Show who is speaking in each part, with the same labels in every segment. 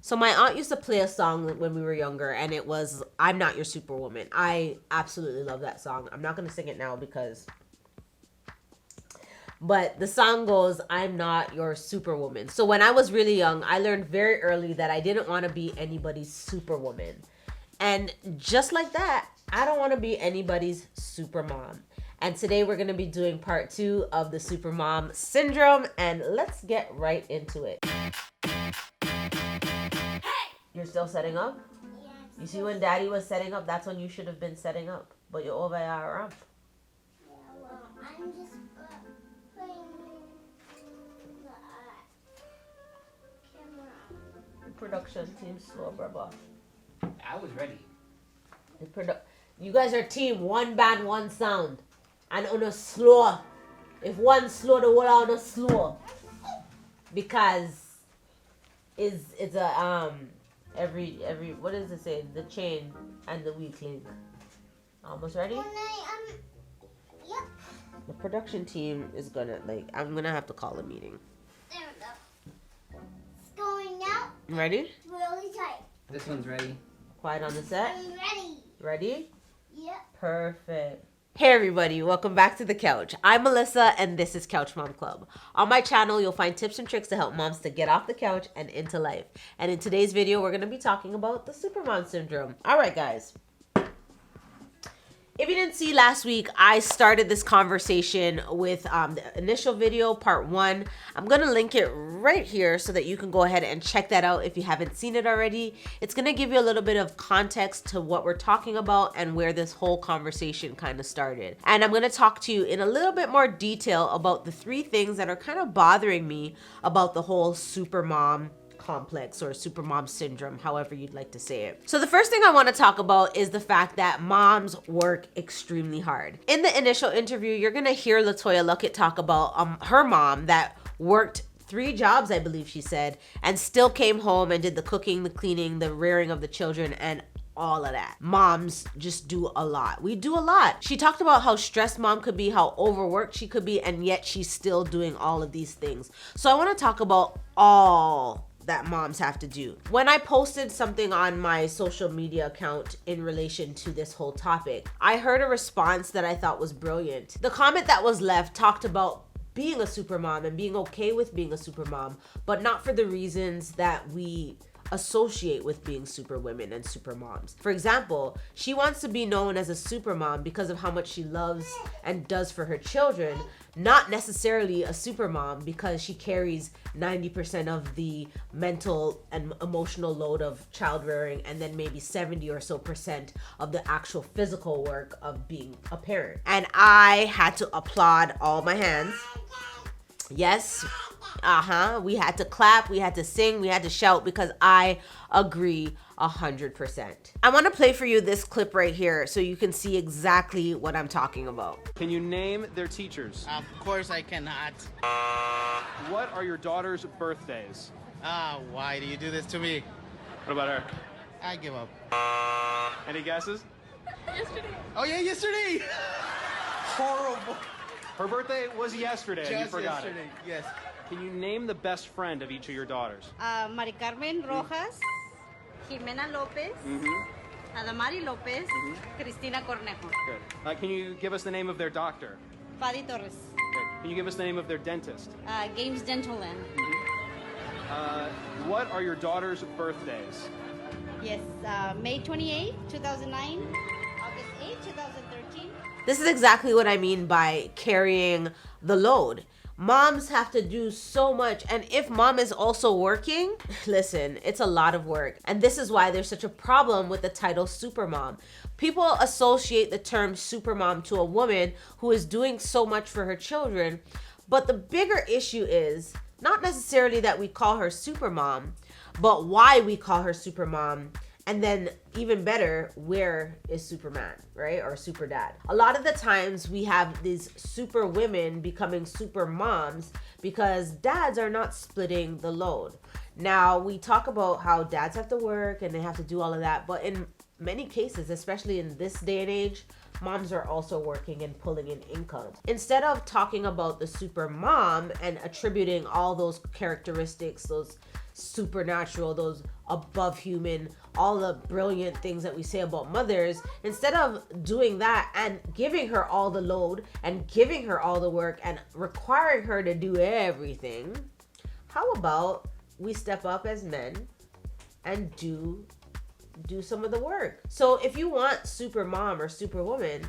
Speaker 1: So my aunt used to play a song when we were younger, and it was I'm Not Your Superwoman. I absolutely love that song. I'm not going to sing it now but the song goes, I'm not your superwoman. So when I was really young, I learned very early that I didn't want to be anybody's superwoman. And just like that, I don't want to be anybody's supermom. And today we're going to be doing part 2 of the Supermom syndrome, and let's get right into it. You're still setting up?
Speaker 2: Yeah.
Speaker 1: You see, when Daddy was setting up, that's when you should have been setting up. But you're over here up.
Speaker 2: Yeah, well, I'm just putting the camera.
Speaker 1: The production team slow, brother.
Speaker 3: I was ready.
Speaker 1: You guys are team one band, one sound. And on a slow. If one slow, the whole on a slow. Because it's a every what does it say? The chain and the weak link. Almost ready?
Speaker 2: Yep.
Speaker 1: The production team is gonna I'm gonna have to call a meeting.
Speaker 2: There we go. It's going out
Speaker 1: Ready?
Speaker 2: really tight.
Speaker 3: This one's ready.
Speaker 1: Quiet on the set.
Speaker 2: I'm ready.
Speaker 1: Ready?
Speaker 2: Yep.
Speaker 1: Perfect. Hey everybody, welcome back to the couch. I'm Melissa and this is couch.mom.club. On my channel, you'll find tips and tricks to help moms to get off the couch and into life. And in today's video, we're going to be talking about the Supermom syndrome. All right, guys. If you didn't see last week, I started this conversation with the initial video, part 1. I'm going to link it right here so that you can go ahead and check that out if you haven't seen it already. It's going to give you a little bit of context to what we're talking about and where this whole conversation kind of started. And I'm going to talk to you in a little bit more detail about the 3 things that are kind of bothering me about the whole supermom complex or supermom syndrome, however you'd like to say it. So the first thing I want to talk about is the fact that moms work extremely hard. In the initial interview, you're going to hear Latoya Luckett talk about her mom that worked 3 jobs, I believe she said, and still came home and did the cooking, the cleaning, the rearing of the children, and all of that. Moms just do a lot. We do a lot. She talked about how stressed mom could be, how overworked she could be, and yet she's still doing all of these things. So I want to talk about all that moms have to do. When I posted something on my social media account in relation to this whole topic, I heard a response that I thought was brilliant. The comment that was left talked about being a supermom and being okay with being a supermom, but not for the reasons that we associate with being superwomen and supermoms. For example, she wants to be known as a supermom because of how much she loves and does for her children, not necessarily a supermom because she carries 90% of the mental and emotional load of child rearing and then maybe 70 or so percent of the actual physical work of being a parent. And I had to applaud all my hands. Yes. We had to clap, we had to sing, we had to shout because I agree 100%. I want to play for you this clip right here so you can see exactly what I'm talking about.
Speaker 4: Can you name their teachers?
Speaker 5: Of course I cannot.
Speaker 4: What are your daughter's birthdays?
Speaker 5: Why do you do this to me?
Speaker 4: What about her?
Speaker 5: I give up.
Speaker 4: Any guesses?
Speaker 5: Yesterday. Oh yeah, yesterday! Horrible.
Speaker 4: Her birthday was yesterday and you forgot
Speaker 5: yesterday.
Speaker 4: it.
Speaker 5: Yes.
Speaker 4: Can you name the best friend of each of your daughters?
Speaker 6: Mari Carmen Rojas, Jimena Lopez, Adamari Lopez, Cristina Cornejo.
Speaker 4: Good. Can you give us the name of their doctor?
Speaker 6: Fadi Torres,
Speaker 4: Good. Can you give us the name of their dentist?
Speaker 6: Games Dentalland.
Speaker 4: What are your daughter's birthdays?
Speaker 6: Yes, May 28, 2009, August 8, 2013.
Speaker 1: This is exactly what I mean by carrying the load. Moms have to do so much, and if mom is also working, listen, it's a lot of work. And this is why there's such a problem with the title supermom. People associate the term supermom to a woman who is doing so much for her children, but the bigger issue is not necessarily that we call her supermom, but why we call her supermom. And then even better, where is Superman, right? Or super dad. A lot of the times we have these super women becoming super moms because dads are not splitting the load. Now we talk about how dads have to work and they have to do all of that. But in many cases, especially in this day and age, moms are also working and pulling in income. Instead of talking about the super mom and attributing all those characteristics, those supernatural, above human, all the brilliant things that we say about mothers, instead of doing that and giving her all the load and giving her all the work and requiring her to do everything, how about we step up as men and do some of the work? So if you want super mom or super woman,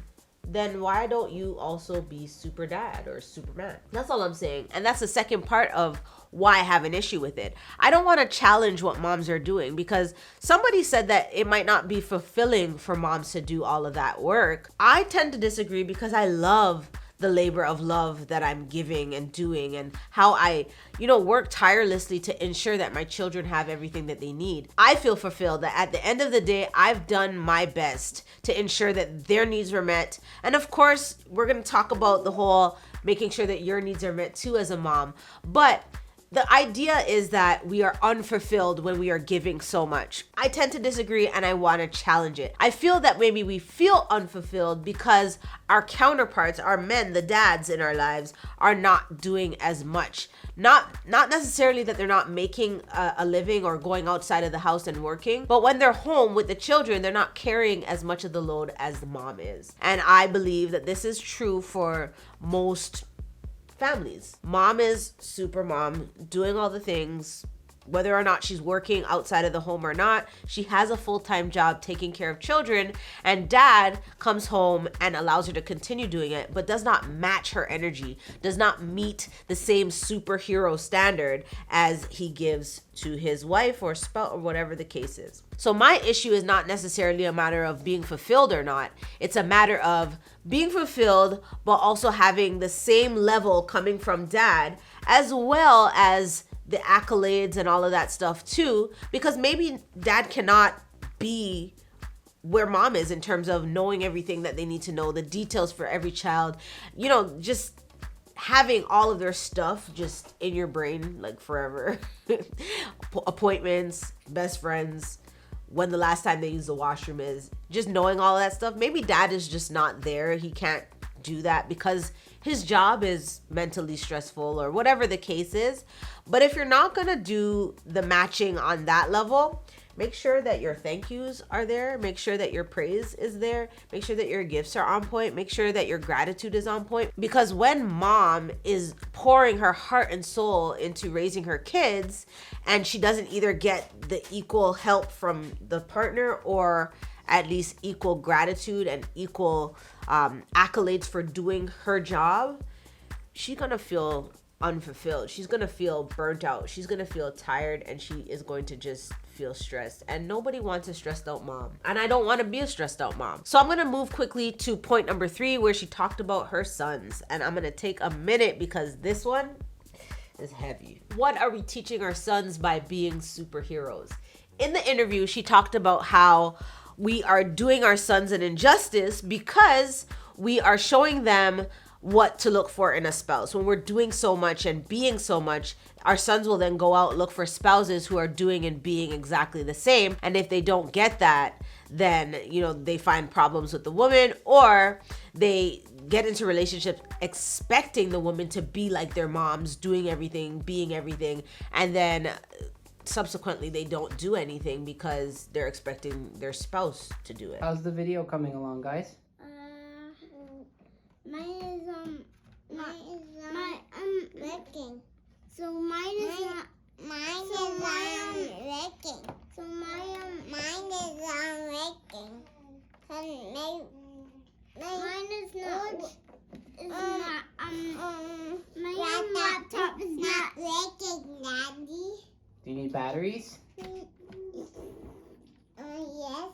Speaker 1: then why don't you also be super dad or superman? That's all I'm saying. And that's the second part of why I have an issue with it. I don't want to challenge what moms are doing, because somebody said that it might not be fulfilling for moms to do all of that work. I tend to disagree, because I love the labor of love that I'm giving and doing, and how I, work tirelessly to ensure that my children have everything that they need. I feel fulfilled that at the end of the day, I've done my best to ensure that their needs were met. And of course, we're going to talk about the whole making sure that your needs are met too as a mom. But the idea is that we are unfulfilled when we are giving so much. I tend to disagree, and I want to challenge it. I feel that maybe we feel unfulfilled because our counterparts, our men, the dads in our lives, are not doing as much. Not necessarily that they're not making a living or going outside of the house and working, but when they're home with the children, they're not carrying as much of the load as the mom is. And I believe that this is true for most families. Mom is super mom, doing all the things, whether or not she's working outside of the home or not. She has a full-time job taking care of children, and dad comes home and allows her to continue doing it, but does not match her energy, does not meet the same superhero standard as he gives to his wife or spouse or whatever the case is. So my issue is not necessarily a matter of being fulfilled or not. It's a matter of being fulfilled, but also having the same level coming from dad, as well as the accolades and all of that stuff too, because maybe dad cannot be where mom is in terms of knowing everything that they need to know, the details for every child, just having all of their stuff just in your brain like forever. Appointments, best friends, when the last time they used the washroom is, just knowing all of that stuff. Maybe dad is just not there. He can't do that because his job is mentally stressful or whatever the case is. But if you're not gonna do the matching on that level, make sure that your thank yous are there. Make sure that your praise is there. Make sure that your gifts are on point. Make sure that your gratitude is on point. Because when mom is pouring her heart and soul into raising her kids, and she doesn't either get the equal help from the partner, or at least equal gratitude and equal accolades for doing her job, she's gonna feel unfulfilled. She's gonna feel burnt out. She's gonna feel tired, and she is going to just feel stressed. And nobody wants a stressed out mom. And I don't want to be a stressed out mom. So I'm gonna move quickly to point number 3, where she talked about her sons. And I'm gonna take a minute because this one is heavy. What are we teaching our sons by being superheroes? In the interview, she talked about how we are doing our sons an injustice because we are showing them what to look for in a spouse. When we're doing so much and being so much, our sons will then go out and look for spouses who are doing and being exactly the same. And if they don't get that, then, they find problems with the woman, or they get into relationships expecting the woman to be like their moms, doing everything, being everything. And then subsequently they don't do anything because they're expecting their spouse to do it.
Speaker 3: How's the video coming along, guys?
Speaker 2: Working. So mine is not. Mine is not working. So mine is not working. Mine is not. My laptop is not working, Daddy.
Speaker 3: Do you need batteries?
Speaker 2: Yes.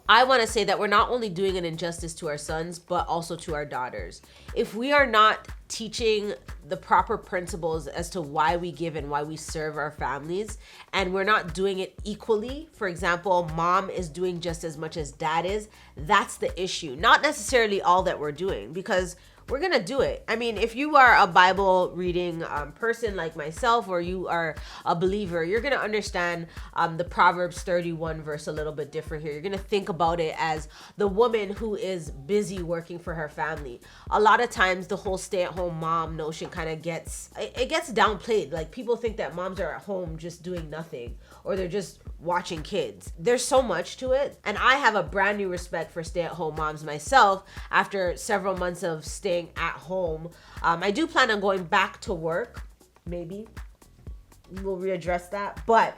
Speaker 1: I want to say that we're not only doing an injustice to our sons, but also to our daughters. If we are not teaching the proper principles as to why we give and why we serve our families, and we're not doing it equally, for example, mom is doing just as much as dad is, that's the issue. Not necessarily all that we're doing, because we're gonna do it. I mean, if you are a Bible reading person like myself, or you are a believer, you're gonna understand the Proverbs 31 verse a little bit different here. You're gonna think about it as the woman who is busy working for her family. A lot of times the whole stay-at-home mom notion kind of gets downplayed. Like, people think that moms are at home just doing nothing, or they're just watching kids. There's so much to it, and I have a brand new respect for stay-at-home moms myself after several months of staying at home. I do plan on going back to work. Maybe we'll readdress that, but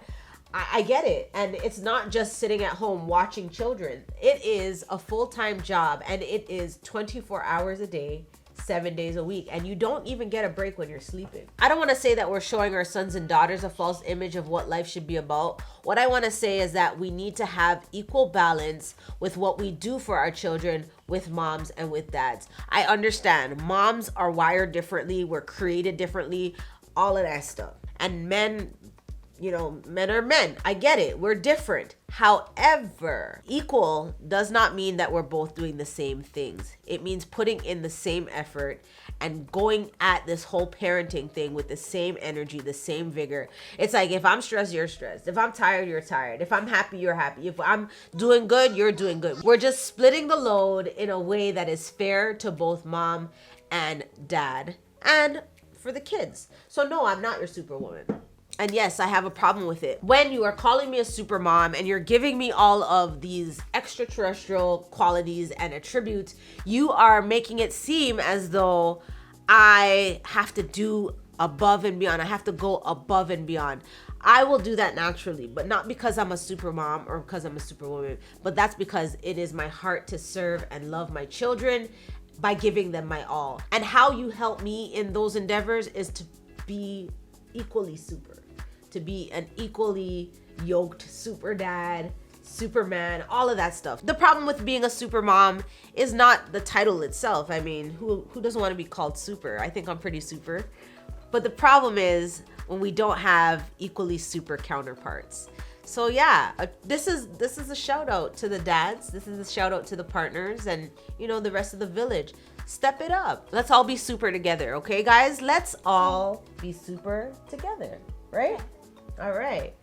Speaker 1: I get it. And it's not just sitting at home watching children. It is a full-time job, and it is 24 hours a day, 7 days a week, and you don't even get a break when you're sleeping. I don't want to say that we're showing our sons and daughters a false image of what life should be about. What I want to say is that we need to have equal balance with what we do for our children, with moms and with dads. I understand moms are wired differently, we're created differently, all of that stuff. And men, you know, men are men. I get it. We're different. However, equal does not mean that we're both doing the same things. It means putting in the same effort and going at this whole parenting thing with the same energy, the same vigor. It's like, if I'm stressed, you're stressed. If I'm tired, you're tired. If I'm happy, you're happy. If I'm doing good, you're doing good. We're just splitting the load in a way that is fair to both mom and dad, and for the kids. So no, I'm not your superwoman. And yes, I have a problem with it. When you are calling me a super mom and you're giving me all of these extraterrestrial qualities and attributes, you are making it seem as though I have to do above and beyond. I have to go above and beyond. I will do that naturally, but not because I'm a super mom or because I'm a superwoman, but that's because it is my heart to serve and love my children by giving them my all. And how you help me in those endeavors is to be equally super. To be an equally yoked super dad, Superman, all of that stuff. The problem with being a super mom is not the title itself. I mean, who doesn't want to be called super? I think I'm pretty super. But the problem is when we don't have equally super counterparts. So yeah, this is a shout out to the dads. This is a shout out to the partners and, you know, the rest of the village. Step it up. Let's all be super together, okay, guys? Let's all be super together, right? All right.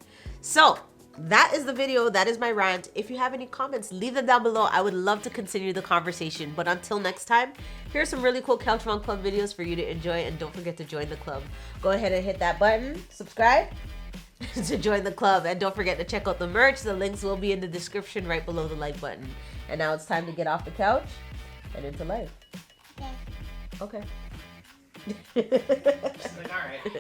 Speaker 1: So that is the video. That is my rant. If you have any comments, leave them down below. I would love to continue the conversation. But until next time, here's some really cool Couch Mom Club videos for you to enjoy. And don't forget to join the club. Go ahead and hit that button, subscribe to join the club. And don't forget to check out the merch. The links will be in the description right below the like button. And now it's time to get off the couch and into life.
Speaker 2: Yeah.
Speaker 1: Okay.
Speaker 5: She's like, all right.